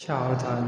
सावधान।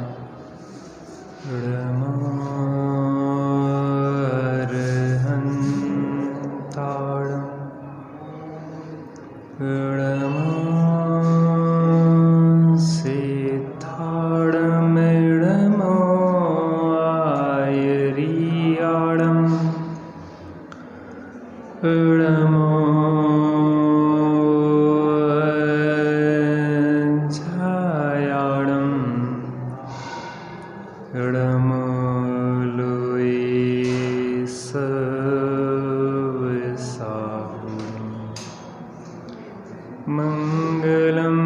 मंगलम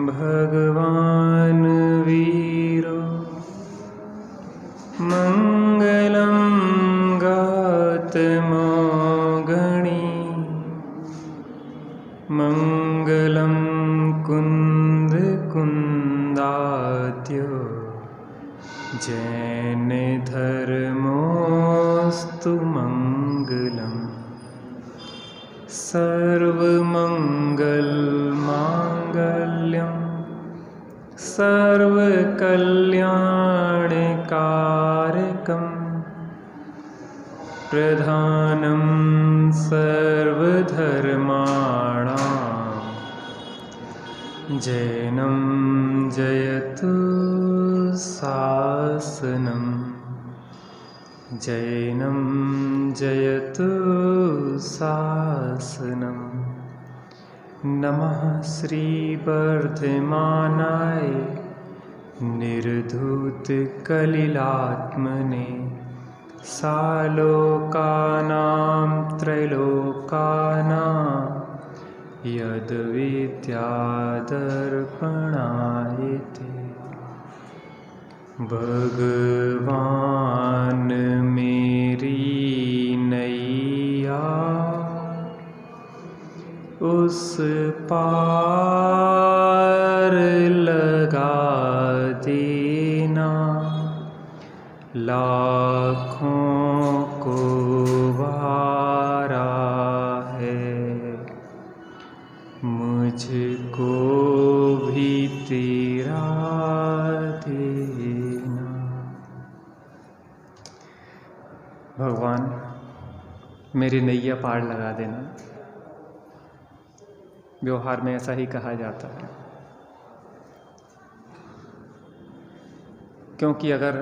भगवान वीरो मंगलम गौतमो गणी मंगलम कुंद कुंदाद्यो जैन धर्मोस्तु मंगलम सर्वमंगल मांगल्यम सर्वकल्याणकारकम प्रधानम सर्वधर्माणां जैनं जयतु शासनम् जैनं जयतु शासनम्। नमः श्री वर्धमानाय निर्धूत कलिलात्मने सालोकानां त्रैलोकानां यद्विद्यादर्पणायते। भगवान मेरी नैया उस पार लगा देना, लाखों को वारा है मुझको भी तेरा देना। भगवान मेरी नैया पार लगा देना। व्यवहार में ऐसा ही कहा जाता है, क्योंकि अगर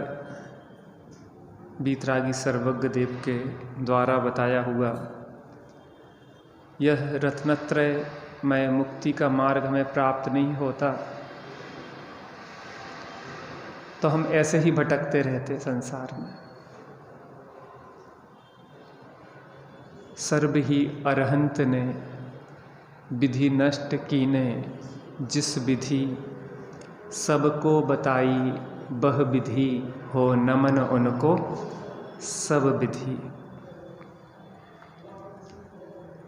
वीतरागी सर्वज्ञ देव के द्वारा बताया हुआ यह रत्नत्रय में मुक्ति का मार्ग हमें प्राप्त नहीं होता तो हम ऐसे ही भटकते रहते संसार में। सर्व ही अरहंत ने विधि नष्ट कीने, जिस विधि सबको बताई बह विधि हो नमन उनको सब विधि।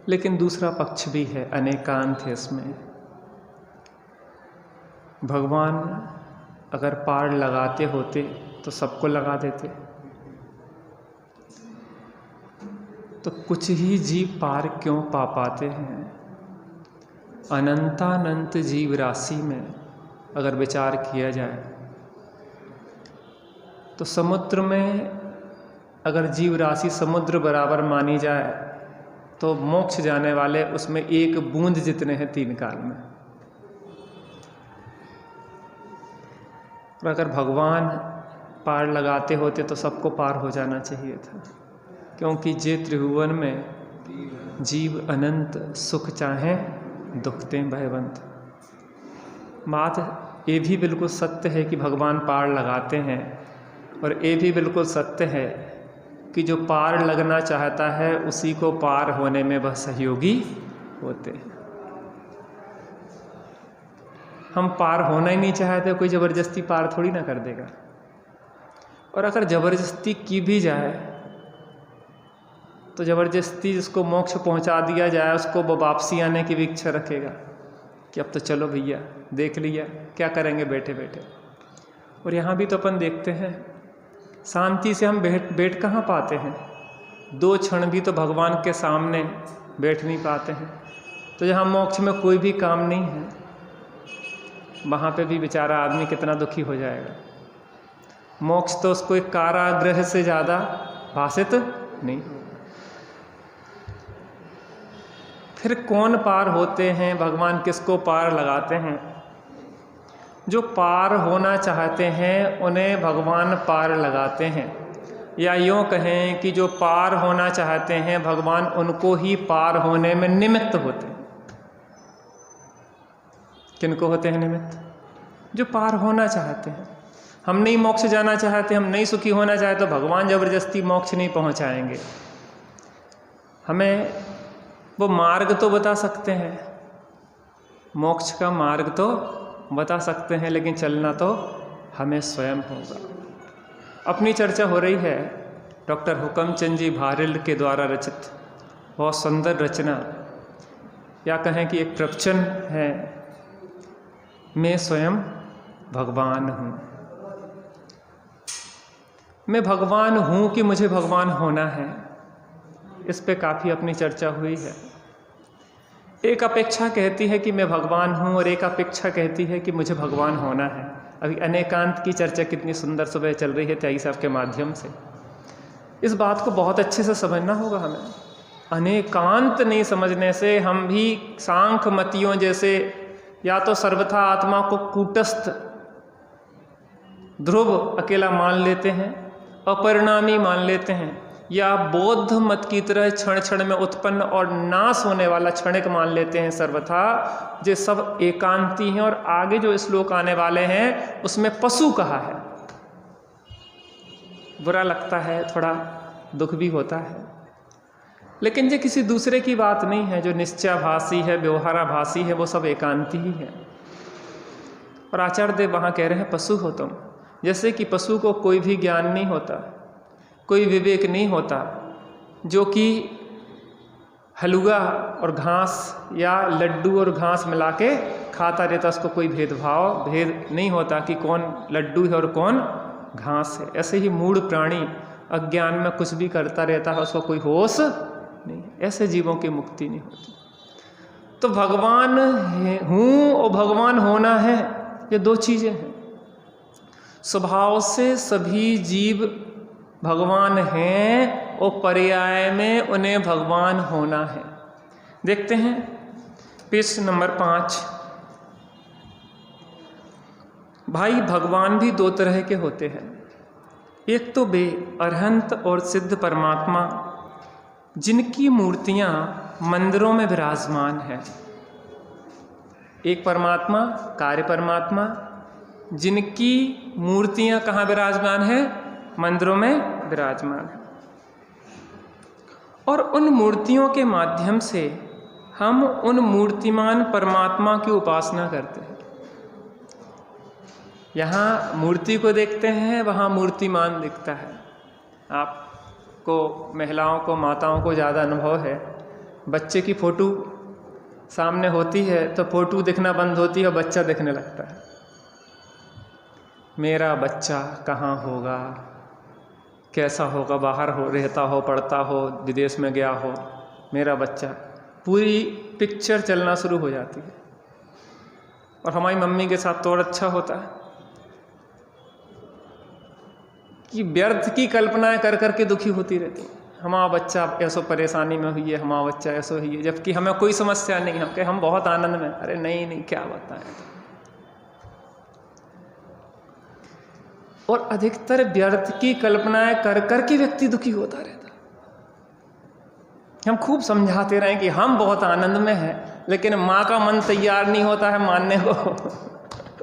लेकिन दूसरा पक्ष भी है, अनेकांत है इसमें। भगवान अगर पार लगाते होते तो सबको लगा देते, तो कुछ ही जीव पार क्यों पा पाते हैं। अनंतानंत जीव राशि में अगर विचार किया जाए तो समुद्र में अगर जीव राशि समुद्र बराबर मानी जाए तो मोक्ष जाने वाले उसमें एक बूंद जितने हैं तीन काल में। और अगर भगवान पार लगाते होते तो सबको पार हो जाना चाहिए था, क्योंकि जे त्रिभुवन में जीव अनंत सुख चाहें दुखते भयवंत। बात ये भी बिल्कुल सत्य है कि भगवान पार लगाते हैं, और ये भी बिल्कुल सत्य है कि जो पार लगना चाहता है उसी को पार होने में वह सहयोगी होते हैं। हम पार होना ही नहीं चाहते, कोई ज़बरदस्ती पार थोड़ी ना कर देगा। और अगर ज़बरदस्ती की भी जाए तो ज़बरदस्ती जिसको मोक्ष पहुंचा दिया जाए उसको वो वापसी आने की भी इच्छा रखेगा कि अब तो चलो भैया देख लिया, क्या करेंगे बैठे बैठे। और यहाँ भी तो अपन देखते हैं शांति से हम बैठ कहाँ पाते हैं, दो क्षण भी तो भगवान के सामने बैठ नहीं पाते हैं। तो जहाँ मोक्ष में कोई भी काम नहीं है वहाँ पे भी बेचारा आदमी कितना दुखी हो जाएगा। मोक्ष तो उसको एक कारागृह से ज़्यादा भाषित नहीं। फिर कौन पार होते हैं, भगवान किसको पार लगाते हैं? जो पार होना चाहते हैं उन्हें भगवान पार लगाते हैं, या यूँ कहें कि जो पार होना चाहते हैं भगवान उनको ही पार होने में निमित्त होते हैं। किनको होते हैं निमित्त? जो पार होना चाहते हैं। हम नहीं मोक्ष जाना चाहते, हम नहीं सुखी होना चाहते, तो भगवान जबरदस्ती मोक्ष नहीं पहुंचाएंगे। हमें वो मार्ग तो बता सकते हैं, मोक्ष का मार्ग तो बता सकते हैं, लेकिन चलना तो हमें स्वयं होगा। अपनी चर्चा हो रही है डॉक्टर हुकमचंद जी भारिल के द्वारा रचित बहुत सुंदर रचना, या कहें कि एक प्रवचन है, मैं स्वयं भगवान हूँ। मैं भगवान हूँ कि मुझे भगवान होना है, इस पे काफ़ी अपनी चर्चा हुई है। एक अपेक्षा कहती है कि मैं भगवान हूँ और एक अपेक्षा कहती है कि मुझे भगवान होना है। अभी अनेकांत की चर्चा कितनी सुंदर सुबह चल रही है त्यागी साहब के माध्यम से। इस बात को बहुत अच्छे से समझना होगा हमें। अनेकांत नहीं समझने से हम भी सांख्य मतियों जैसे या तो सर्वथा आत्मा को कूटस्थ ध्रुव अकेला मान लेते हैं, अपरिणामी मान लेते हैं, या बौद्ध मत की तरह क्षण क्षण में उत्पन्न और नाश होने वाला क्षणिक मान लेते हैं सर्वथा, जो सब एकांती हैं। और आगे जो श्लोक आने वाले हैं उसमें पशु कहा है। बुरा लगता है, थोड़ा दुख भी होता है, लेकिन ये किसी दूसरे की बात नहीं है। जो निश्चयाभासी है, व्यवहाराभासी है, वो सब एकांती ही है। और आचार्य देव वहाँ कह रहे हैं पशु हो तुम। जैसे कि पशु को कोई भी ज्ञान नहीं होता, कोई विवेक नहीं होता, जो कि हलवा और घास या लड्डू और घास मिला के खाता रहता, उसको कोई भेद नहीं होता कि कौन लड्डू है और कौन घास है। ऐसे ही मूढ़ प्राणी अज्ञान में कुछ भी करता रहता है, उसको कोई होश नहीं। ऐसे जीवों की मुक्ति नहीं होती। तो भगवान हूँ और भगवान होना है, ये दो चीज़ें हैं। स्वभाव से सभी जीव भगवान हैं और पर्याय में उन्हें भगवान होना है। देखते हैं पृष्ठ नंबर 5। भाई भगवान भी दो तरह के होते हैं। एक तो वे अरहंत और सिद्ध परमात्मा जिनकी मूर्तियां मंदिरों में विराजमान है। एक परमात्मा कार्य परमात्मा जिनकी मूर्तियां कहाँ विराजमान है? मंदिरों में विराजमान है। और उन मूर्तियों के माध्यम से हम उन मूर्तिमान परमात्मा की उपासना करते हैं। यहाँ मूर्ति को देखते हैं, वहाँ मूर्तिमान दिखता है। आपको महिलाओं को, माताओं को ज़्यादा अनुभव है। बच्चे की फ़ोटो सामने होती है तो फ़ोटो दिखना बंद होती है और बच्चा दिखने लगता है। मेरा बच्चा कहाँ होगा, कैसा होगा, बाहर रहता हो, पढ़ता हो, विदेश में गया हो, मेरा बच्चा, पूरी पिक्चर चलना शुरू हो जाती है। और हमारी मम्मी के साथ तो और अच्छा होता है कि व्यर्थ की कल्पनाएं कर करके दुखी होती रहती है। हमारा बच्चा ऐसो परेशानी में हुई है, हमारा बच्चा ऐसो ही है, जबकि हमें कोई समस्या नहीं है, हम बहुत आनंद में। अरे नहीं क्या बताएं। और अधिकतर व्यर्थ की कल्पनाएं कर करके व्यक्ति दुखी होता रहता। हम खूब समझाते रहे कि हम बहुत आनंद में हैं, लेकिन माँ का मन तैयार नहीं होता है मानने को।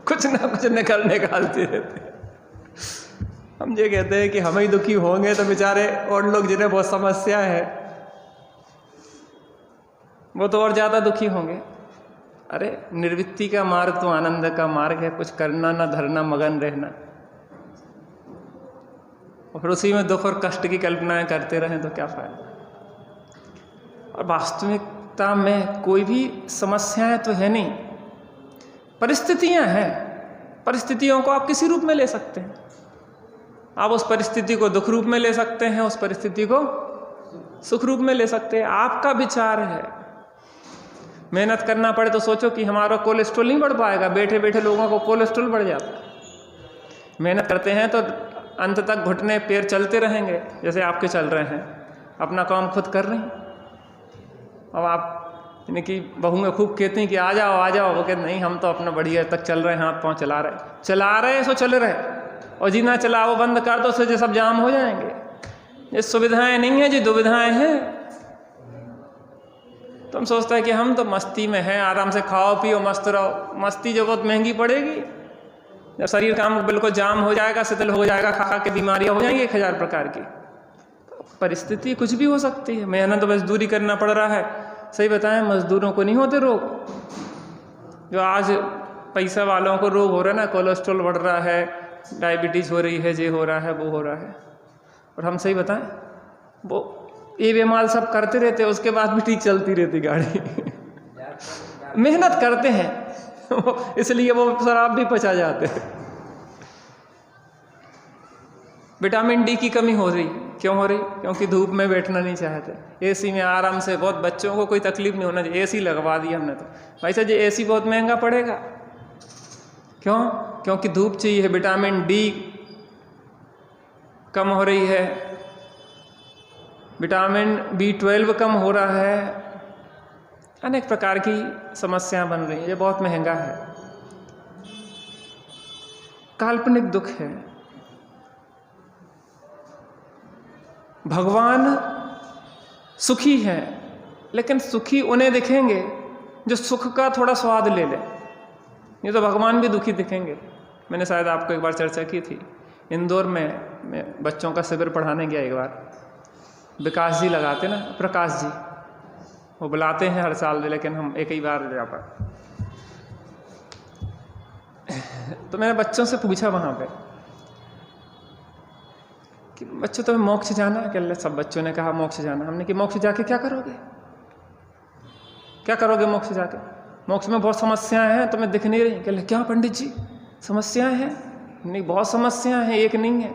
कुछ ना कुछ निकालते रहते हैं। हम ये कहते हैं कि हम ही दुखी होंगे तो बेचारे और लोग जिन्हें बहुत समस्या है वो तो और ज़्यादा दुखी होंगे। अरे निर्वृत्ति का मार्ग तो आनंद का मार्ग है। कुछ करना ना धरना, मगन रहना, और फिर उसी में दुख और कष्ट की कल्पनाएं करते रहें तो क्या फायदा। और वास्तविकता में कोई भी समस्याएं तो है नहीं, परिस्थितियां हैं। परिस्थितियों को आप किसी रूप में ले सकते हैं। आप उस परिस्थिति को दुख रूप में ले सकते हैं, उस परिस्थिति को सुख रूप में ले सकते हैं। आपका विचार है। मेहनत करना पड़े तो सोचो कि हमारा कोलेस्ट्रॉल नहीं बढ़ पाएगा, बैठे बैठे लोगों को कोलेस्ट्रॉल बढ़ जाता है। मेहनत करते हैं तो अंत तक घुटने पैर चलते रहेंगे, जैसे आपके चल रहे हैं, अपना काम खुद कर रहे हैं। अब आप यानी कि बहू में खूब कहते हैं कि आ जाओ आ जाओ, वो कहते नहीं हम तो अपना बढ़िया तक चल रहे हैं, हाथ पाँव चला रहे सो चल रहे, और जी ना चला वो बंद कर दो सो जो सब जाम हो जाएंगे। ये सुविधाएं नहीं है, जी दुविधाएं हैं। तो हम सोचते हैं कि हम तो मस्ती में हैं, आराम से खाओ पियो मस्त रहो। मस्ती जो बहुत महंगी पड़ेगी, जब शरीर काम बिल्कुल जाम हो जाएगा, शिथिल हो जाएगा, खा खा के बीमारियां हो जाएंगी 1000 प्रकार की। तो परिस्थिति कुछ भी हो सकती है। मेहनत तो मजदूरी करना पड़ रहा है। सही बताएं, मजदूरों को नहीं होते रोग। जो आज पैसा वालों को रोग हो रहा है ना, कोलेस्ट्रॉल बढ़ रहा है, डायबिटीज़ हो रही है, ये हो रहा है, वो हो रहा है, और हम सही बताएं वो ये बेमाल सब करते रहते, उसके बाद भी ठीक चलती रहती गाड़ी। मेहनत करते हैं इसलिए वो शराब भी पचा जाते हैं। विटामिन डी की कमी हो रही, क्यों हो रही? क्योंकि धूप में बैठना नहीं चाहते, एसी में आराम से, बहुत बच्चों को कोई तकलीफ नहीं होना चाहिए, एसी लगवा दिया हमने तो। भाई साहब ये एसी बहुत महंगा पड़ेगा, क्यों? क्योंकि धूप चाहिए, विटामिन डी कम हो रही है, विटामिन B12 कम हो रहा है, अनेक प्रकार की समस्याएं बन रही हैं। ये बहुत महंगा है, काल्पनिक दुख है। भगवान सुखी है, लेकिन सुखी उन्हें दिखेंगे जो सुख का थोड़ा स्वाद ले ले। ये तो भगवान भी दुखी दिखेंगे। मैंने शायद आपको एक बार चर्चा की थी, इंदौर में मैं बच्चों का शिविर पढ़ाने गया एक बार। विकास जी लगाते ना, प्रकाश जी, वो बुलाते हैं हर साल, लेकिन हम एक ही बार जा पाए। तो मैंने बच्चों से पूछा वहाँ पे कि बच्चों तुम्हें मोक्ष जाना है क्या? सब बच्चों ने कहा मोक्ष जाना। हमने कि मोक्ष जाके क्या करोगे? क्या करोगे मोक्ष जाके? मोक्ष में बहुत समस्याएं हैं, तुम्हें दिख नहीं रही। कहले क्या पंडित जी समस्याएं हैं? नहीं, बहुत समस्याएं हैं, एक नहीं है।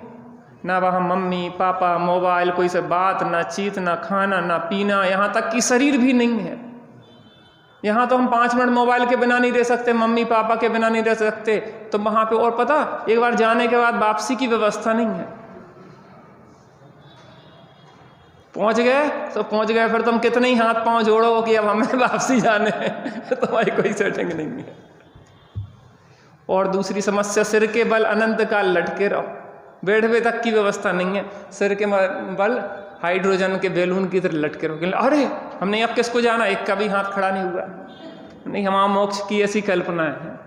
ना वहाँ मम्मी पापा, मोबाइल, कोई से बात, ना चीत, ना खाना, ना पीना, यहाँ तक कि शरीर भी नहीं है। यहाँ तो हम 5 मिनट मोबाइल के बिना नहीं रह सकते, मम्मी पापा के बिना नहीं रह सकते। तो वहाँ पे और पता, एक बार जाने के बाद वापसी की व्यवस्था नहीं है। पहुँच गए तो पहुँच गए, फिर तुम कितने ही हाथ पांव जोड़ो कि अब हमें वापसी जाने हैं, तुम्हारी कोई सेटिंग नहीं है। और दूसरी समस्या, सिर के बल अनंत काल लटके रहो, बैठवे तक की व्यवस्था नहीं है। सिर के बल हाइड्रोजन के बैलून की तरह लटके रहो। अरे हमने अब किसको जाना, एक का भी हाथ खड़ा नहीं हुआ। नहीं, हमारा मोक्ष की ऐसी कल्पनाएं हैं।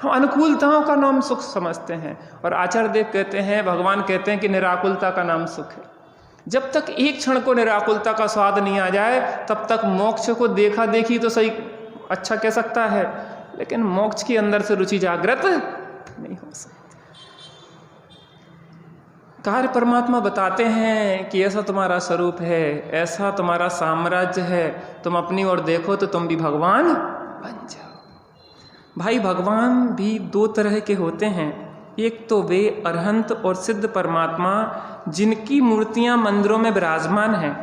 हम अनुकूलताओं का नाम सुख समझते हैं, और आचार्य देव कहते हैं, भगवान कहते हैं कि निराकुलता का नाम सुख है। जब तक एक क्षण को निराकुलता का स्वाद नहीं आ जाए, तब तक मोक्ष को देखा देखी तो सही अच्छा कह सकता है, लेकिन मोक्ष के अंदर से रुचि जागृत नहीं हो सकती। कार्य परमात्मा बताते हैं कि ऐसा तुम्हारा स्वरूप है, ऐसा तुम्हारा साम्राज्य है, तुम अपनी ओर देखो तो तुम भी भगवान बन जाओ। भाई भगवान भी 2 तरह के होते हैं। एक तो वे अरहंत और सिद्ध परमात्मा जिनकी मूर्तियां मंदिरों में विराजमान हैं,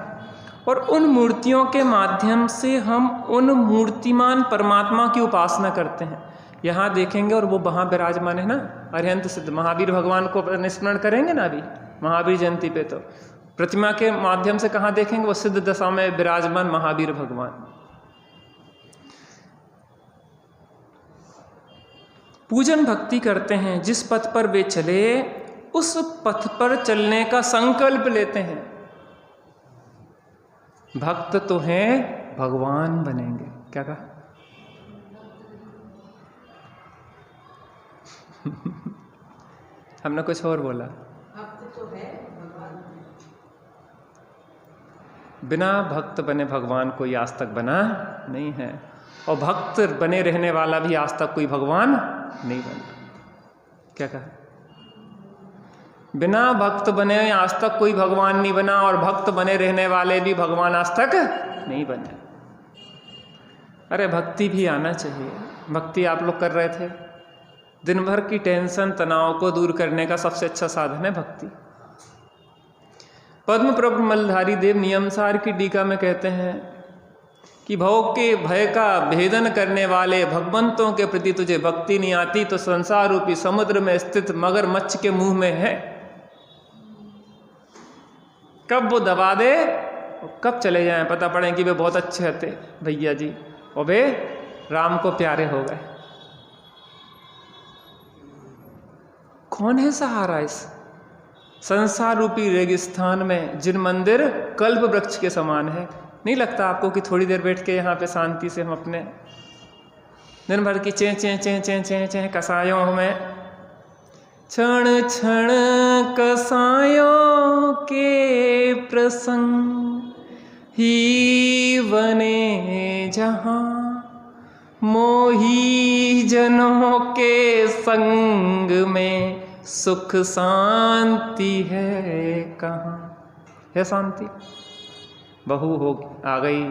और उन मूर्तियों के माध्यम से हम उन मूर्तिमान परमात्मा की उपासना करते हैं। यहाँ देखेंगे और वो वहाँ विराजमान है ना, अरहंत सिद्ध। महावीर भगवान को स्मरण करेंगे ना अभी महावीर जयंती पे, तो प्रतिमा के माध्यम से कहाँ देखेंगे? वो सिद्ध दशा में विराजमान महावीर भगवान। पूजन भक्ति करते हैं, जिस पथ पर वे चले उस पथ पर चलने का संकल्प लेते हैं। भक्त तो हैं, भगवान बनेंगे। क्या कहा? हमने कुछ और बोला। भक्त तो है, भगवान। बिना भक्त बने भगवान कोई आज तक बना नहीं है, और भक्त बने रहने वाला भी आज तक कोई भगवान नहीं बना। क्या कहा? बिना भक्त बने आज तक कोई भगवान नहीं बना, और भक्त बने रहने वाले भी भगवान आज तक नहीं बने। अरे भक्ति भी आना चाहिए। भक्ति आप लोग कर रहे थे। दिन भर की टेंशन तनाव को दूर करने का सबसे अच्छा साधन है भक्ति। पद्म प्रभु मलधारी देव नियमसार की टीका में कहते हैं कि भव के भय का भेदन करने वाले भगवंतों के प्रति तुझे भक्ति नहीं आती तो संसार रूपी समुद्र में स्थित मगरमच्छ के मुंह में है। कब वो दबा दे, कब चले जाएं, पता पड़े कि वे बहुत अच्छे थे भैया जी और वे राम को प्यारे हो गए। कौन है सहारा इस संसार रूपी रेगिस्तान में, जिन मंदिर कल्प वृक्ष के समान है? नहीं लगता आपको कि थोड़ी देर बैठ के यहाँ पे शांति से हम अपने दिन भर की चें चें चें चें चें चें कसायों में, क्षण क्षण कसायों के प्रसंग ही बने जहाँ, मोही जनों के संग में सुख शांति है कहाँ? है शांति? बहू हो आ गई,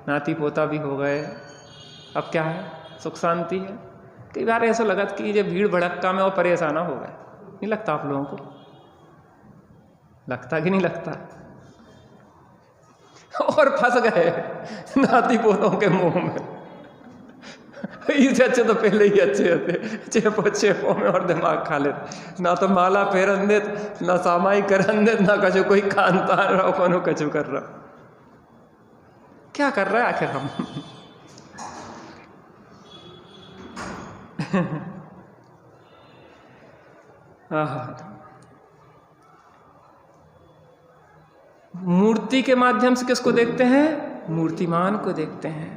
नाती पोता भी हो गए, अब क्या है? सुख शांति है। कई बार ऐसा लगा कि ये भीड़ भड़क्का में और परेशान हो गए, नहीं लगता आप लोगों को? लगता कि नहीं लगता? और फंस गए नाती पोतों के मुंह में। इससे अच्छे तो पहले ही अच्छे थे, चेपों में और दिमाग खा लेते, ना तो माला फेरन देत, ना सामाई करन देत, ना कछु कोई खानतान रहो, कोनो कछु कर रहा। क्या कर रहा है आखिर हम? मूर्ति के माध्यम से किसको देखते हैं? मूर्तिमान को देखते हैं,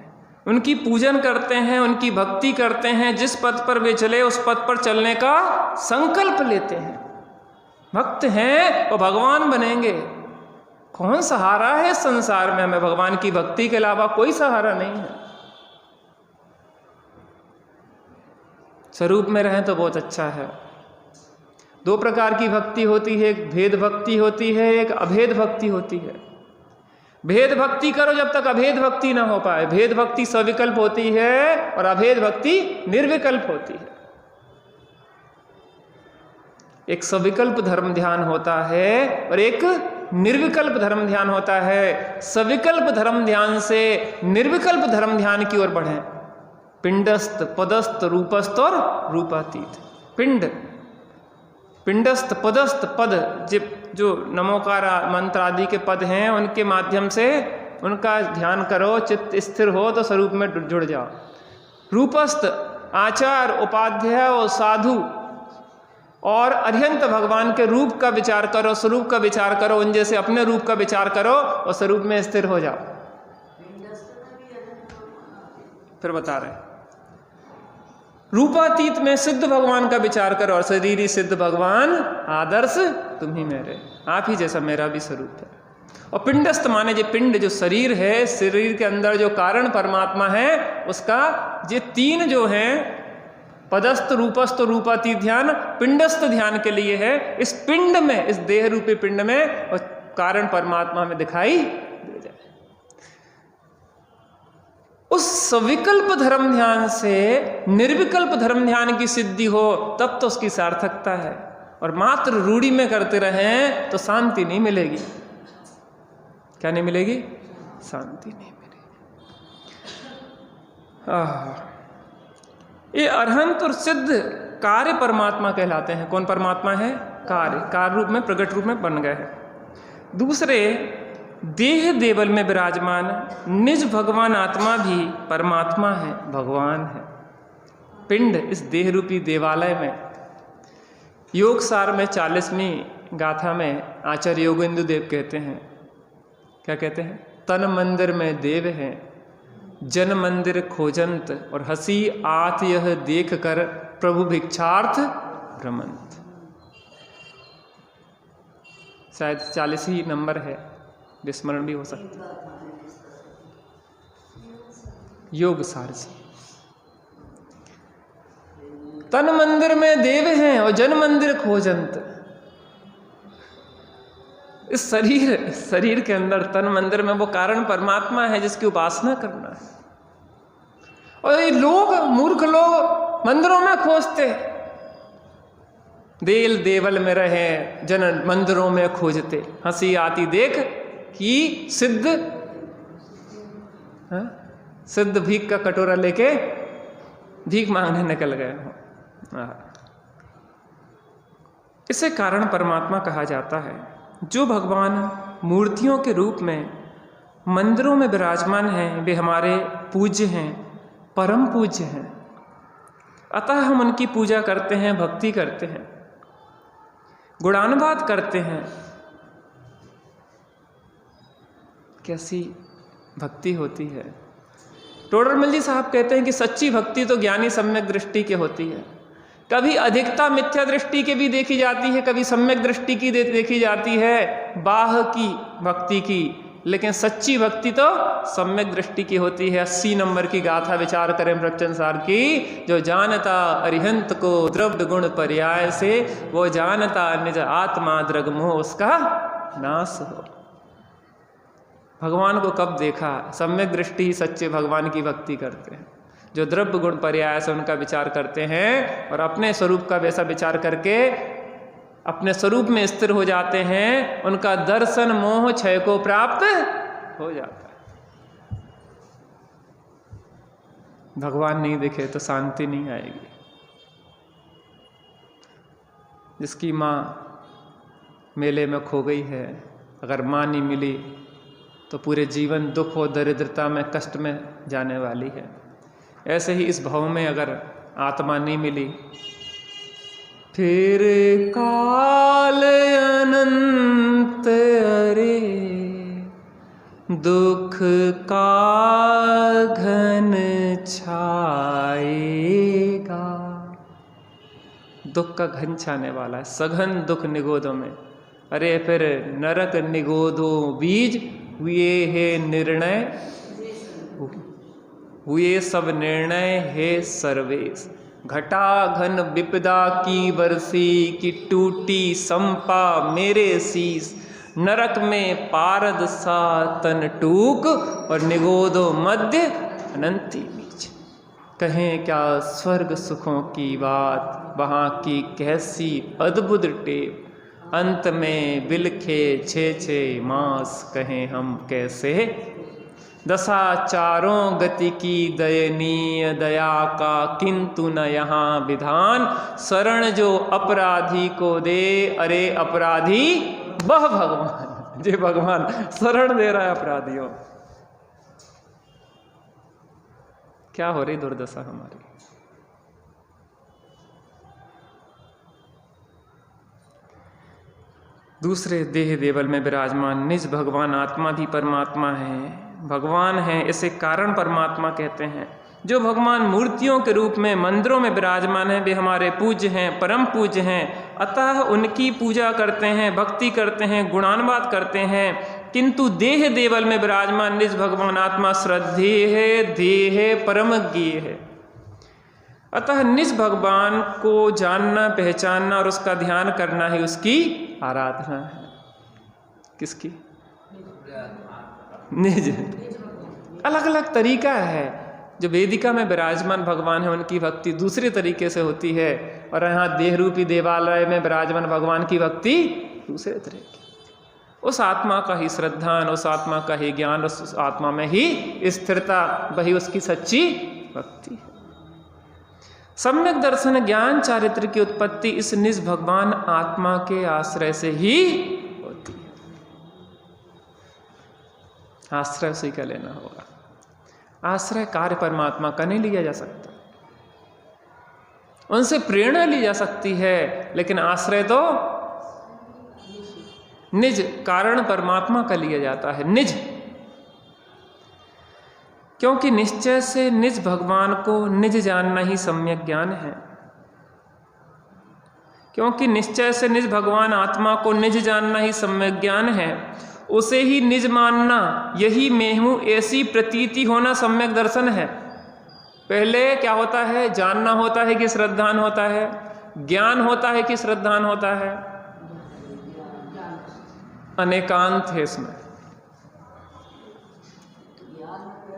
उनकी पूजन करते हैं, उनकी भक्ति करते हैं। जिस पथ पर वे चले उस पथ पर चलने का संकल्प लेते हैं। भक्त हैं वो भगवान बनेंगे। कौन सहारा है संसार में? हमें भगवान की भक्ति के अलावा कोई सहारा नहीं है। स्वरूप में रहें तो बहुत अच्छा है। दो प्रकार की भक्ति होती है, एक भेद भक्ति होती है, एक अभेद भक्ति होती है। भेद भक्ति करो जब तक अभेद भक्ति ना हो पाए। भेद भक्ति सविकल्प होती है और अभेद भक्ति निर्विकल्प होती है। एक सविकल्प धर्म ध्यान होता है और एक निर्विकल्प धर्म ध्यान होता है। सविकल्प धर्म ध्यान से निर्विकल्प धर्म ध्यान की ओर बढ़ें। पिंडस्थ, पदस्थ, रूपस्थ और रूपातीत। पिंड, पिंडस्थ, पदस्थ, पद जो नमोकार मंत्र आदि के पद हैं उनके माध्यम से उनका ध्यान करो, चित्त स्थिर हो तो स्वरूप में जुड़ जाओ। रूपस्थ आचार, उपाध्याय और साधु और अरिहंत भगवान के रूप का विचार करो, स्वरूप का विचार करो, उन जैसे अपने रूप का विचार करो और स्वरूप में स्थिर हो जाओ। फिर बता रहे रूपातीत में सिद्ध भगवान का विचार करो और शरीरी सिद्ध भगवान आदर्श तुम ही मेरे, आप ही जैसा मेरा भी स्वरूप है। और पिंडस्थ माने जो पिंड, जो शरीर है, शरीर के अंदर जो कारण परमात्मा है उसका ये तीन जो हैं पदस्थ, रूपस्थ, रूपातीत ध्यान पिंडस्थ ध्यान के लिए है। इस पिंड में, इस देह रूपी पिंड में और कारण परमात्मा में दिखाई दे जाए। उस सविकल्प धर्म ध्यान से निर्विकल्प धर्म ध्यान की सिद्धि हो तब तो उसकी सार्थकता है। और मात्र रूढ़ी में करते रहें तो शांति नहीं मिलेगी। क्या नहीं मिलेगी? शांति नहीं मिलेगी। ये अरहंत और सिद्ध कार्य परमात्मा कहलाते हैं। कौन परमात्मा है? कार्य रूप में, प्रकट रूप में बन गए हैं। दूसरे देह देवल में विराजमान निज भगवान आत्मा भी परमात्मा है, भगवान है। पिंड इस देह रूपी देवालय में योग सार में 40वीं गाथा में आचार्य योगेंद्र देव कहते हैं, क्या कहते हैं? तन मंदिर में देव हैं, जन मंदिर खोजंत, और हंसी आत यह देख कर प्रभु भिक्षार्थ भ्रमंत। शायद 40 ही नंबर है, विस्मरण भी हो सकता है। योग सार जी, तन मंदिर में देव हैं और जन मंदिर खोजंत। इस शरीर के अंदर तन मंदिर में वो कारण परमात्मा है जिसकी उपासना करना है। और ये लोग, मूर्ख लोग मंदिरों में खोजते, देल देवल में रहे, जन मंदिरों में खोजते। हंसी आती देख कि सिद्ध सिद्ध भीख का कटोरा लेके भीख मांगने निकल गए हो। इसे कारण परमात्मा कहा जाता है। जो भगवान मूर्तियों के रूप में मंदिरों में विराजमान हैं, वे हमारे पूज्य हैं, परम पूज्य हैं। अतः हम उनकी पूजा करते हैं, भक्ति करते हैं, गुणानुवाद करते हैं। कैसी भक्ति होती है। टोडरमल जी साहब कहते हैं कि सच्ची भक्ति तो ज्ञानी सम्यक दृष्टि की होती है। कभी अधिकता मिथ्या दृष्टि की भी देखी जाती है, कभी सम्यक दृष्टि की देखी जाती है, बाह की भक्ति की, लेकिन सच्ची भक्ति तो सम्यक दृष्टि की होती है। 80 नंबर की गाथा विचार करें प्रवचन सार की। जो जानता अरिहंत को द्रव्य गुण पर्याय से, वो जानता निज आत्मा द्रग मोह उसका नाश हो। भगवान को कब देखा? सम्यक दृष्टि ही सच्चे भगवान की भक्ति करते हैं, जो द्रव्य गुण पर्याय से उनका विचार करते हैं और अपने स्वरूप का वैसा विचार करके अपने स्वरूप में स्थिर हो जाते हैं। उनका दर्शन मोह क्षय को प्राप्त हो जाता है। भगवान नहीं दिखे तो शांति नहीं आएगी। जिसकी माँ मेले में खो गई है, अगर माँ नहीं मिली तो पूरे जीवन दुख और दरिद्रता में कष्ट में जाने वाली है। ऐसे ही इस भाव में अगर आत्मा नहीं मिली, फिर काल अनंत अरे दुख का घन छाएगा। दुख का घन छाने वाला है, सघन दुख निगोदों में। अरे फिर नरक निगोदो बीज हुए है निर्णय, हुए सब निर्णय है सर्वेश। घटा घन विपदा की बरसी की टूटी संपा मेरे शीस। नरक में पारद सा तन टूक और निगोदो मध्य अनंती बीच। कहें क्या स्वर्ग सुखों की बात, वहाँ की कैसी अद्भुत टेप। अंत में बिलखे 6 मास, कहें हम कैसे। दशा चारों गति की दयनीय दया का किंतु न यहाँ विधान। शरण जो अपराधी को दे, अरे अपराधी वह भगवान। जे भगवान शरण दे रहा है अपराधियों। क्या हो रही दुर्दशा हमारी। दूसरे देह देवल में विराजमान निज भगवान आत्मा भी परमात्मा है, भगवान है। इसे कारण परमात्मा कहते हैं। जो भगवान मूर्तियों के रूप में मंदिरों में विराजमान हैं, वे हमारे पूज्य हैं, परम पूज्य हैं। अतः उनकी पूजा करते हैं, भक्ति करते हैं, गुणानुवाद करते हैं। किंतु देह देवल में विराजमान निज भगवान आत्मा श्रद्धेय है, देह है, परम ज्ञेय है। अतः निज भगवान को जानना, पहचानना और उसका ध्यान करना ही उसकी आराधना है। किसकी? निज। अलग अलग तरीका है। जो वेदिका में विराजमान भगवान है उनकी भक्ति दूसरे तरीके से होती है, और यहाँ देह रूपी देवालय में विराजमान भगवान की भक्ति दूसरे तरीके। उस आत्मा का ही श्रद्धान, उस आत्मा का ही ज्ञान, उस आत्मा में ही स्थिरता, वही उसकी सच्ची भक्ति है। सम्यक दर्शन ज्ञान चारित्र की उत्पत्ति इस निज भगवान आत्मा के आश्रय से ही होती है। आश्रय उसी का लेना होगा। आश्रय कार्य परमात्मा का नहीं लिया जा सकता। उनसे प्रेरणा ली जा सकती है, लेकिन आश्रय तो निज कारण परमात्मा का लिया जाता है। निज, क्योंकि निश्चय से निज भगवान को निज जानना ही सम्यक ज्ञान है। क्योंकि निश्चय से निज भगवान आत्मा को निज जानना ही सम्यक ज्ञान है। उसे ही निज मानना, यही मैं हूं ऐसी प्रतीति होना सम्यक दर्शन है। पहले क्या होता है? जानना होता है कि श्रद्धान होता है, ज्ञान होता है कि श्रद्धान होता है। अनेकांत है इसमें।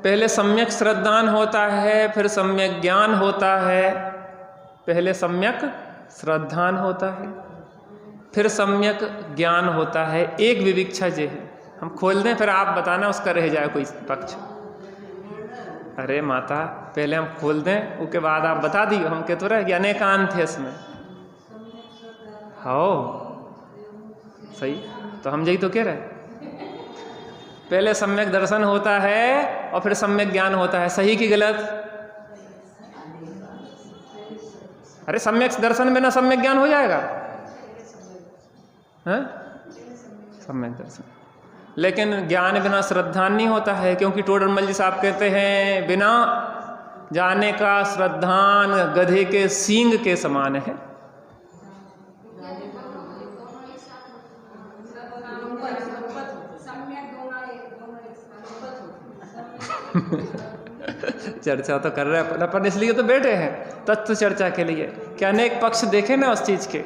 पहले सम्यक श्रद्धान होता है, फिर सम्यक ज्ञान होता है। पहले सम्यक श्रद्धान होता है, फिर सम्यक ज्ञान होता है। एक विविक्षा जे है, हम खोल दें फिर आप बताना उसका रह जाए कोई पक्ष। अरे माता पहले हम खोल दें, उसके बाद आप बता दिए। हम कहते रहे कि अनेकांत है इसमें। हो सही, तो हम यही तो कह रहे हैं। पहले सम्यक दर्शन होता है और फिर सम्यक ज्ञान होता है। सही कि गलत? अरे सम्यक दर्शन में ना सम्यक ज्ञान हो जाएगा, हैं? सम्यक दर्शन, लेकिन ज्ञान बिना श्रद्धा नहीं होता है, क्योंकि टोडरमल जी साहब कहते हैं बिना जाने का श्रद्धान गधे के सींग के समान है। चर्चा तो कर रहे हैं अपन, इसलिए तो बैठे हैं तत्व चर्चा के लिए। क्या अनेक पक्ष देखे ना उस चीज के।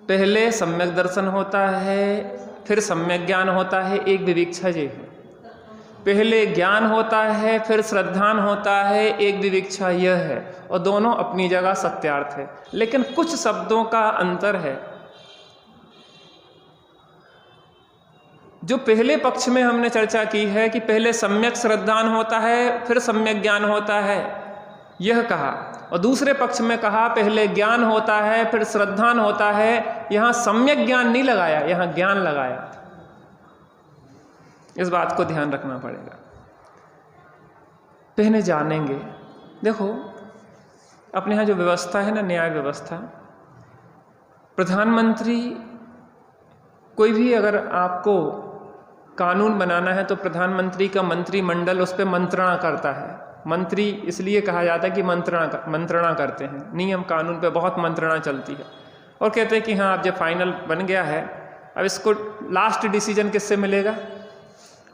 पहले सम्यक दर्शन होता है, फिर सम्यक ज्ञान होता है। एक विविक्षा ये है, पहले ज्ञान होता है फिर श्रद्धान होता है, एक विविक्षा यह है। और दोनों अपनी जगह सत्यार्थ है, लेकिन कुछ शब्दों का अंतर है। जो पहले पक्ष में हमने चर्चा की है कि पहले सम्यक श्रद्धान होता है फिर सम्यक ज्ञान होता है, यह कहा। और दूसरे पक्ष में कहा पहले ज्ञान होता है फिर श्रद्धान होता है। यहां सम्यक ज्ञान नहीं लगाया, यहां ज्ञान लगाया। इस बात को ध्यान रखना पड़ेगा। पहले जानेंगे। देखो अपने यहाँ जो व्यवस्था है ना, न्याय व्यवस्था, प्रधानमंत्री कोई भी अगर आपको कानून बनाना है तो प्रधानमंत्री का मंत्रिमंडल उस पर मंत्रणा करता है। मंत्री इसलिए कहा जाता है कि मंत्रणा करते हैं। नियम कानून पे बहुत मंत्रणा चलती है और कहते हैं कि हाँ अब जब फाइनल बन गया है, अब इसको लास्ट डिसीजन किससे मिलेगा?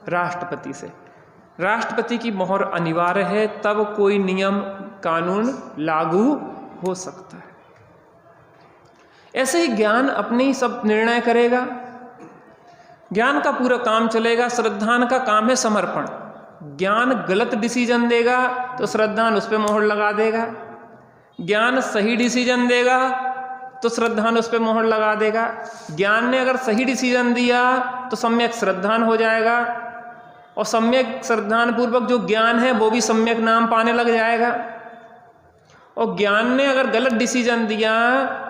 राष्ट्रपति से। राष्ट्रपति की मोहर अनिवार्य है, तब कोई नियम कानून लागू हो सकता है। ऐसे ही ज्ञान अपने ही सब निर्णय करेगा, ज्ञान का पूरा काम चलेगा। श्रद्धान का काम है समर्पण। ज्ञान गलत डिसीजन देगा तो श्रद्धान उस पर मोहर लगा देगा, ज्ञान सही डिसीजन देगा तो श्रद्धान उस पर मोहर लगा देगा। ज्ञान ने अगर सही डिसीजन दिया तो सम्यक श्रद्धान हो जाएगा, और सम्यक श्रद्धान पूर्वक जो ज्ञान है वो भी सम्यक नाम पाने लग जाएगा। और ज्ञान ने अगर गलत डिसीजन दिया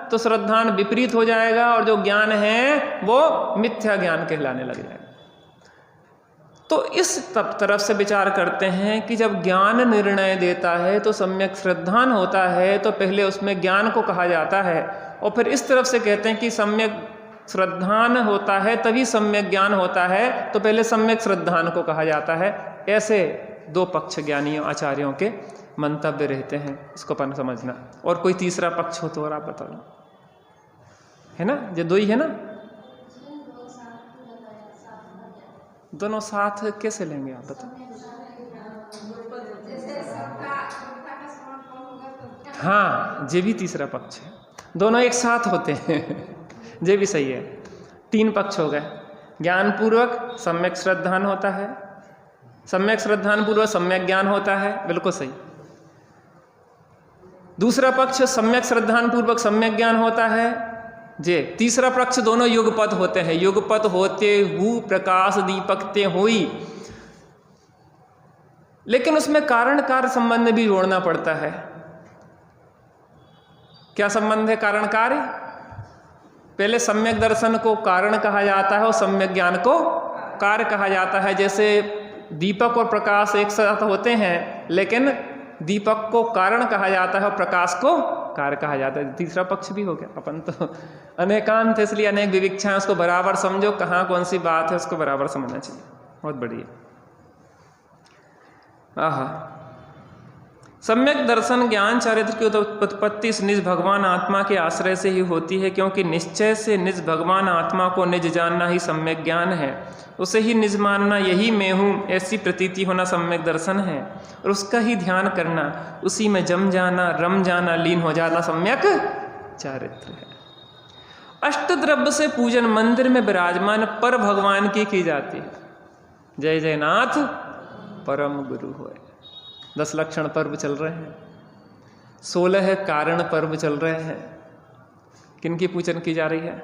तो श्रद्धान विपरीत हो जाएगा, और जो ज्ञान है वो मिथ्या ज्ञान कहलाने लग जाएगा। तो इस तरफ से विचार करते हैं कि जब ज्ञान निर्णय देता है तो सम्यक श्रद्धान होता है, तो पहले उसमें ज्ञान को कहा जाता है। और फिर इस तरफ से कहते हैं कि सम्यक श्रद्धान होता है तभी सम्यक ज्ञान होता है, तो पहले सम्यक श्रद्धान को कहा जाता है। ऐसे दो पक्ष ज्ञानियों आचार्यों के मंतव्य रहते हैं, इसको अपन समझना। और कोई तीसरा पक्ष हो तो और आप बता दो, है ना? ये दो ही है ना? दोनों साथ कैसे लेंगे आप बताओ? हाँ, ये भी तीसरा पक्ष है। दोनों एक साथ होते हैं ये भी सही है। तीन पक्ष हो गए। ज्ञान पूर्वक सम्यक श्रद्धान होता है, सम्यक श्रद्धान पूर्वक सम्यक ज्ञान होता है, बिल्कुल सही। दूसरा पक्ष सम्यक श्रद्धान पूर्वक सम्यक ज्ञान होता है जे। तीसरा पक्ष दोनों युगपत होते हैं। युगपत होते हु प्रकाश दीपकते हुई, लेकिन उसमें कारण कार्य संबंध भी जोड़ना पड़ता है। क्या संबंध है कारण कार्य? पहले सम्यक दर्शन को कारण कहा जाता है और सम्यक ज्ञान को कार्य कहा जाता है। जैसे दीपक और प्रकाश एक साथ होते हैं, लेकिन दीपक को कारण कहा जाता है और प्रकाश को कार्य कहा जाता है। तीसरा पक्ष भी हो गया। अपन तो अनेकांत है, इसलिए अनेक विविक्षाएं, उसको बराबर समझो, कहाँ कौन सी बात है उसको बराबर समझना चाहिए। बहुत बढ़िया। आहा, सम्यक दर्शन ज्ञान चारित्र की उत्पत्ति इस निज भगवान आत्मा के आश्रय से ही होती है, क्योंकि निश्चय से निज भगवान आत्मा को निज जानना ही सम्यक ज्ञान है। उसे ही निज मानना, यही मैं हूँ, ऐसी प्रतीति होना सम्यक दर्शन है। और उसका ही ध्यान करना, उसी में जम जाना, रम जाना, लीन हो जाना सम्यक चारित्र है। अष्टद्रव्य से पूजन मंदिर में विराजमान पर भगवान की जाती है। जय जय नाथ परम गुरु होए। 10 लक्षण पर्व चल रहे हैं, 16 कारण पर्व चल रहे हैं। किनकी पूजन की जा रही है?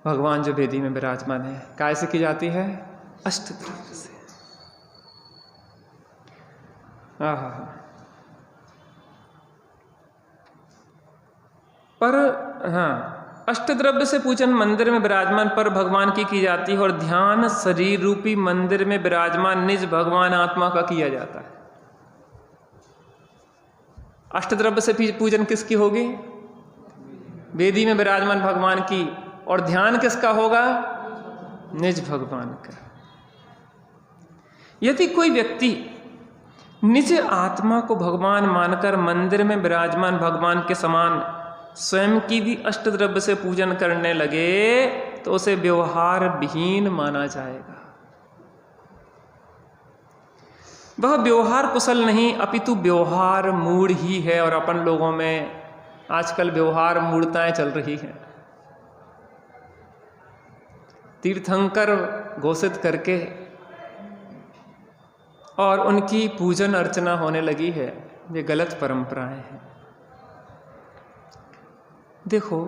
भगवान जो वेदी में विराजमान है, काय से की जाती है? अष्टद्रव्य से। आहा। पर हाँ, अष्टद्रव्य से पूजन मंदिर में विराजमान पर भगवान की जाती है, और ध्यान शरीर रूपी मंदिर में विराजमान निज भगवान आत्मा का किया जाता है। अष्टद्रव्य से पूजन किसकी होगी? वेदी में विराजमान भगवान की। और ध्यान किसका होगा? निज भगवान का। यदि कोई व्यक्ति निज आत्मा को भगवान मानकर मंदिर में विराजमान भगवान के समान स्वयं की भी अष्टद्रव्य से पूजन करने लगे तो उसे व्यवहार विहीन माना जाएगा। वह व्यवहार कुशल नहीं अपितु व्यवहार मूढ़ ही है। और अपन लोगों में आजकल व्यवहार मूढ़ताएं चल रही हैं। तीर्थंकर घोषित करके और उनकी पूजन अर्चना होने लगी है। ये गलत परंपराएं हैं। देखो,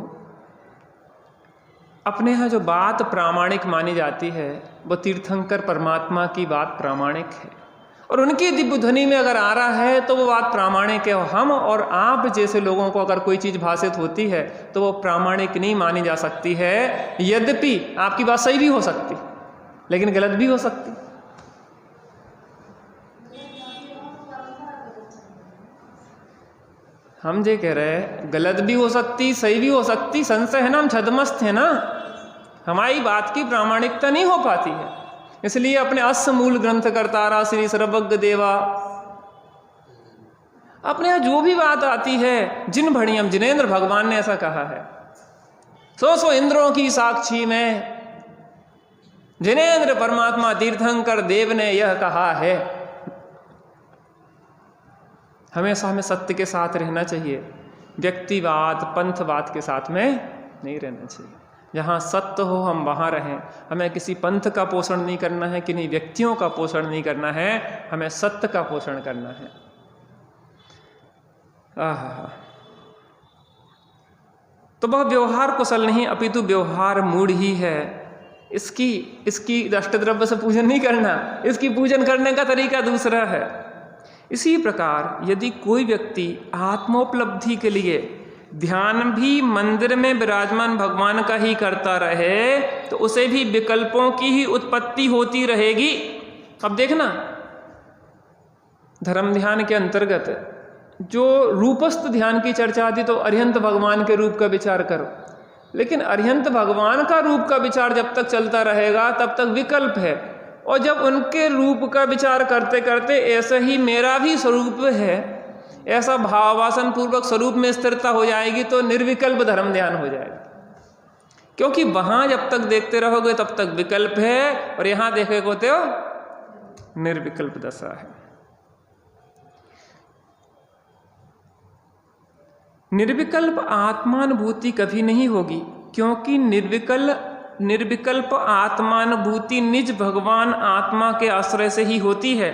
अपने यहाँ जो बात प्रामाणिक मानी जाती है वो तीर्थंकर परमात्मा की बात प्रामाणिक है, और उनकी दिव्य ध्वनि में अगर आ रहा है तो वो बात प्रामाणिक है। हम और आप जैसे लोगों को अगर कोई चीज़ भाषित होती है तो वो प्रामाणिक नहीं मानी जा सकती है। यद्यपि आपकी बात सही भी हो सकती, लेकिन गलत भी हो सकती। हम ये कह रहे हैं गलत भी हो सकती, सही भी हो सकती। संशय है ना, हम छदमस्त है ना, हमारी बात की प्रामाणिकता नहीं हो पाती है। इसलिए अपने अस्य मूल ग्रंथ करतारा श्री सर्वज्ञ देवा, अपने यहाँ जो भी बात आती है, जिन भणियम जिनेन्द्र भगवान ने ऐसा कहा है, सो इंद्रों की साक्षी में जिनेन्द्र परमात्मा तीर्थंकर देव ने यह कहा है। हमेशा हमें सत्य के साथ रहना चाहिए, व्यक्तिवाद पंथवाद के साथ में नहीं रहना चाहिए। जहाँ सत्य हो हम वहाँ रहें। हमें किसी पंथ का पोषण नहीं करना है, किन्हीं व्यक्तियों का पोषण नहीं करना है, हमें सत्य का पोषण करना है। आहा। तो वह व्यवहार कुशल नहीं अपितु व्यवहार मूढ़ ही है। इसकी अष्टद्रव्य से पूजन नहीं करना, इसकी पूजन करने का तरीका दूसरा है। इसी प्रकार यदि कोई व्यक्ति आत्मोपलब्धि के लिए ध्यान भी मंदिर में विराजमान भगवान का ही करता रहे तो उसे भी विकल्पों की ही उत्पत्ति होती रहेगी। अब देखना, धर्म ध्यान के अंतर्गत जो रूपस्थ ध्यान की चर्चा आती तो अरिहंत भगवान के रूप का विचार करो, लेकिन अरिहंत भगवान का रूप का विचार जब तक चलता रहेगा तब तक विकल्प है। और जब उनके रूप का विचार करते करते ऐसा ही मेरा भी स्वरूप है, ऐसा भावासन पूर्वक स्वरूप में स्थिरता हो जाएगी तो निर्विकल्प धर्म ध्यान हो जाएगा। क्योंकि वहां जब तक देखते रहोगे तब तक विकल्प है, और यहां देखे होते हो निर्विकल्प दशा है। निर्विकल्प आत्मानुभूति कभी नहीं होगी, क्योंकि निर्विकल्प आत्मानुभूति निज भगवान आत्मा के आश्रय से ही होती है।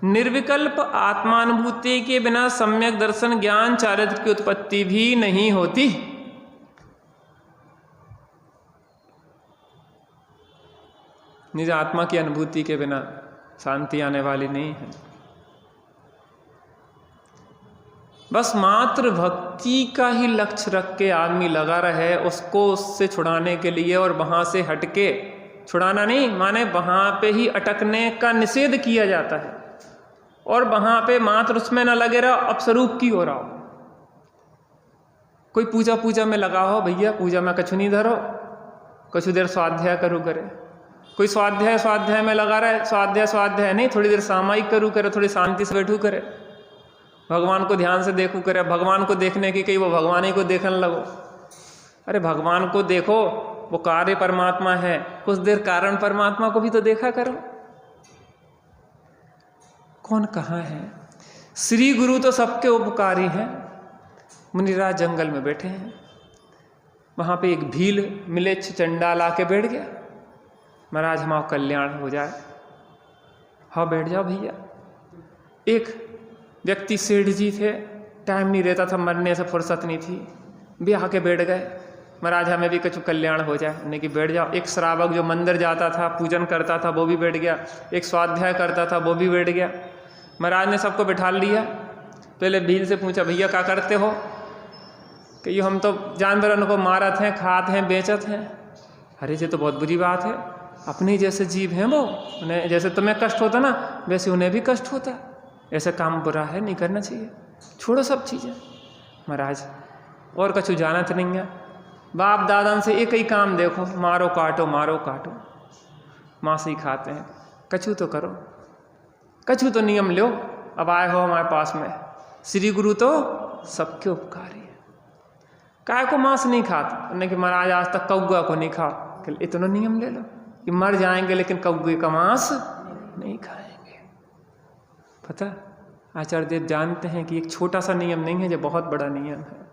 निर्विकल्प आत्मानुभूति के बिना सम्यक दर्शन ज्ञान चारित्र की उत्पत्ति भी नहीं होती। निज आत्मा की अनुभूति के बिना शांति आने वाली नहीं है। बस मात्र भक्ति का ही लक्ष्य रख के आदमी लगा रहे उसको उससे छुड़ाने के लिए, और वहां से हटके, छुड़ाना नहीं माने वहां पे ही अटकने का निषेध किया जाता है, और वहां पे मात्र उसमें ना लगे रहो, अपस्वरूप की हो रहा हो। कोई पूजा में लगा हो, भैया पूजा में कछु नहीं धरो, कुछ देर स्वाध्याय करू करे। कोई स्वाध्याय में लगा रहे, स्वाध्याय नहीं, थोड़ी देर सामायिक करू करे, थोड़ी शांति से बैठू करे, भगवान को ध्यान से देखू करे। भगवान को देखने की कहीं वो भगवान ही को देखने लगो। अरे भगवान को देखो, वो कार्य परमात्मा है, कुछ देर कारण परमात्मा को भी तो देखा करो। कौन कहाँ है? श्री गुरु तो सबके उपकारी हैं। मुनिराज जंगल में बैठे हैं, वहाँ पे एक भील मिलेच्छ चंडाल आके बैठ गया। महाराज हमारा कल्याण हो जाए। हाँ बैठ जाओ भैया। एक व्यक्ति सेठ जी थे, टाइम नहीं रहता था, मरने से फुर्सत नहीं थी, भी आके बैठ गए। महाराज हमें भी कुछ कल्याण हो जाए, नहीं कि बैठ जाओ। एक श्रावक जो मंदिर जाता था, पूजन करता था, वो भी बैठ गया। एक स्वाध्याय करता था, वो भी बैठ गया। महाराज ने सबको बिठा लिया। पहले भील से पूछा, भैया क्या करते हो? कि ये हम तो जानवरों को मारत हैं, खाते हैं, बेचत हैं। अरे ये तो बहुत बुरी बात है। अपने जैसे जीव हैं वो, उन्हें जैसे तुम्हें कष्ट होता ना वैसे उन्हें भी कष्ट होता। ऐसा काम बुरा है, नहीं करना चाहिए, छोड़ो सब चीज़ें। महाराज और कछु जानत नहीं है, बाप दादा से एक ही काम देखो, मारो काटो मारो काटो, मांस ही खाते हैं। कछु तो करो, कछु तो नियम लो। अब आए हो हमारे पास में, श्री गुरु तो सबके उपकारी है। काय को मांस नहीं खाते? उन्होंने कि महाराज आज तक कौआ को नहीं खा। कि इतना नियम ले लो कि मर जाएंगे लेकिन कौए का मांस नहीं खाएंगे। पता आचार्य देव जानते हैं कि एक छोटा सा नियम नहीं है, जो बहुत बड़ा नियम है।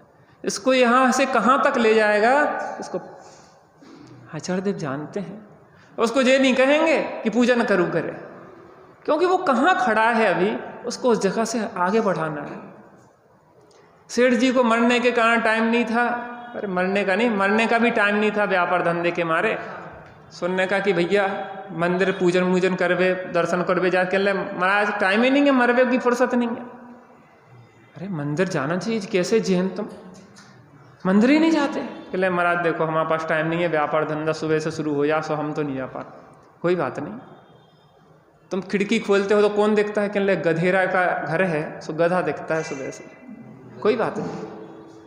इसको यहाँ से कहाँ तक ले जाएगा इसको आचार्य देव जानते हैं। उसको ये नहीं कहेंगे कि पूजा न करूँ करे, क्योंकि वो कहाँ खड़ा है अभी, उसको उस जगह से आगे बढ़ाना है। सेठ जी को मरने के कारण टाइम नहीं था। अरे मरने का नहीं, मरने का भी टाइम नहीं था, व्यापार धंधे के मारे। सुनने का कि भैया मंदिर पूजन वूजन करवे, दर्शन करवे जाके, महाराज टाइम ही नहीं है, मरवे की फुर्सत नहीं है। अरे मंदिर जाना चाहिए, कैसे जैन तुम मंदिर ही नहीं जाते? कहले महाराज देखो हमारे पास टाइम नहीं है, व्यापार धंधा सुबह से शुरू हो जा, सो हम तो नहीं जा पा। कोई बात नहीं, तुम खिड़की खोलते हो तो कौन दिखता है? कहले गधेरा का घर है, सो गधा दिखता है सुबह से। कोई बात नहीं,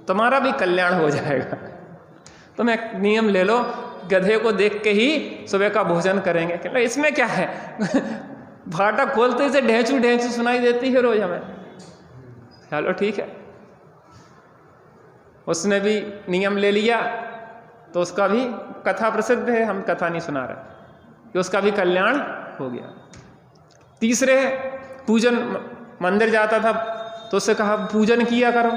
तुम्हारा भी कल्याण हो जाएगा। तुम एक नियम ले लो, गधे को देख के ही सुबह का भोजन करेंगे। कहले इसमें क्या है? भाटा खोलते से ढेंचू ढेंचू सुनाई देती है रोज हमें। चलो ठीक है, उसने भी नियम ले लिया तो उसका भी कथा प्रसिद्ध है, हम कथा नहीं सुना रहे, कि उसका भी कल्याण हो गया। तीसरे पूजन, मंदिर जाता था तो उससे कहा पूजन किया करो।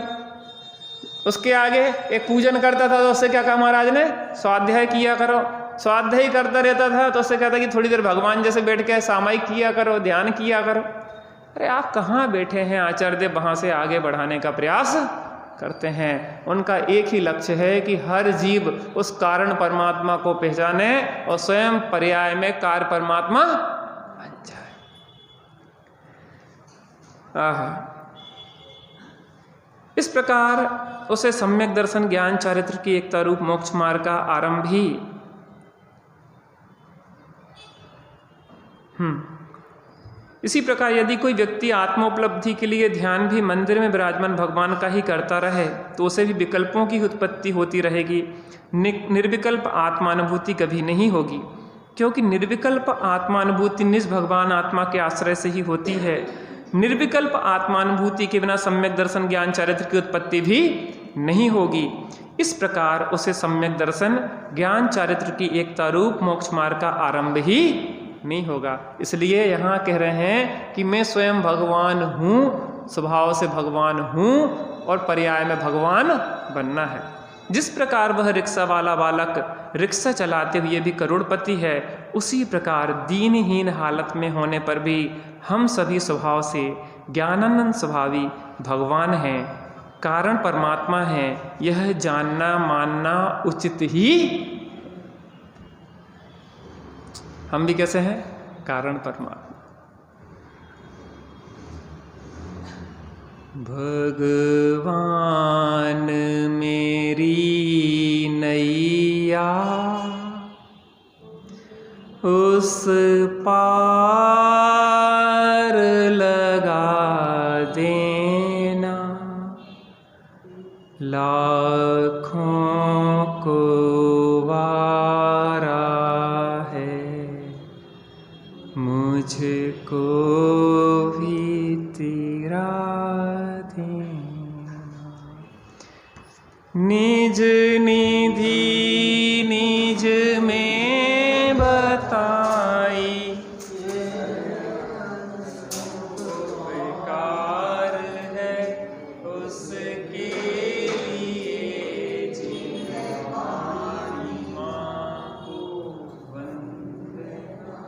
उसके आगे एक पूजन करता था तो उससे क्या कहा महाराज ने? स्वाध्याय किया करो। स्वाध्याय करता रहता था तो उससे कहता कि थोड़ी देर भगवान जैसे बैठ के सामायिक किया करो, ध्यान किया करो। अरे आप कहाँ बैठे हैं? आचार्य देव वहाँ से आगे बढ़ाने का प्रयास करते हैं। उनका एक ही लक्ष्य है कि हर जीव उस कारण परमात्मा को पहचाने और स्वयं पर्याय में कार्य परमात्मा बन जाए। इस प्रकार उसे सम्यक दर्शन ज्ञान चारित्र की एकता रूप मोक्ष मार्ग का आरंभ ही इसी प्रकार यदि कोई व्यक्ति आत्मोपलब्धि के लिए ध्यान भी मंदिर में विराजमान भगवान का ही करता रहे तो उसे भी विकल्पों की उत्पत्ति होती रहेगी। निर्विकल्प आत्मानुभूति कभी नहीं होगी, क्योंकि निर्विकल्प आत्मानुभूति निज भगवान आत्मा के आश्रय से ही होती है। निर्विकल्प आत्मानुभूति के बिना सम्यक दर्शन ज्ञान चारित्र की उत्पत्ति भी नहीं होगी। इस प्रकार उसे सम्यक दर्शन ज्ञान चारित्र की एकता रूप मोक्ष मार्ग का आरंभ ही नहीं होगा। इसलिए यहाँ कह रहे हैं कि मैं स्वयं भगवान हूँ, स्वभाव से भगवान हूँ और पर्याय में भगवान बनना है। जिस प्रकार वह रिक्शा वाला बालक रिक्शा चलाते हुए भी करोड़पति है, उसी प्रकार दीनहीन हालत में होने पर भी हम सभी स्वभाव से ज्ञानानंद स्वभावी भगवान हैं, कारण परमात्मा हैं। यह जानना मानना उचित ही। हम भी कैसे हैं? कारण परमात्मा। भगवान मेरी नैया उस पार लगा देना, लाखों को वारा है, मुझको भी तेरा देना। निज निधि निज में बताई, बेकार है उसके लिए जिन्हारी माँ को वंदना।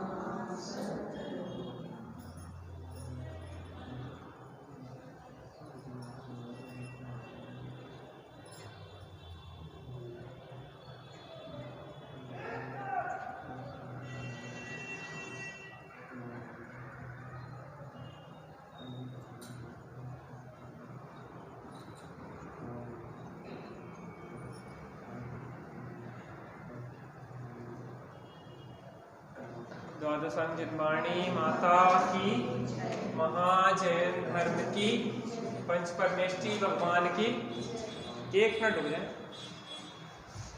द्वादशं जितवाणी माता की, महाजैन धर्म की, पंच परमेष्टि भगवान की। एक मिनट रुक जाए,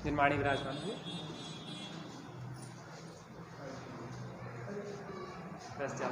जिनवाणी विराजमान हुए। बस जा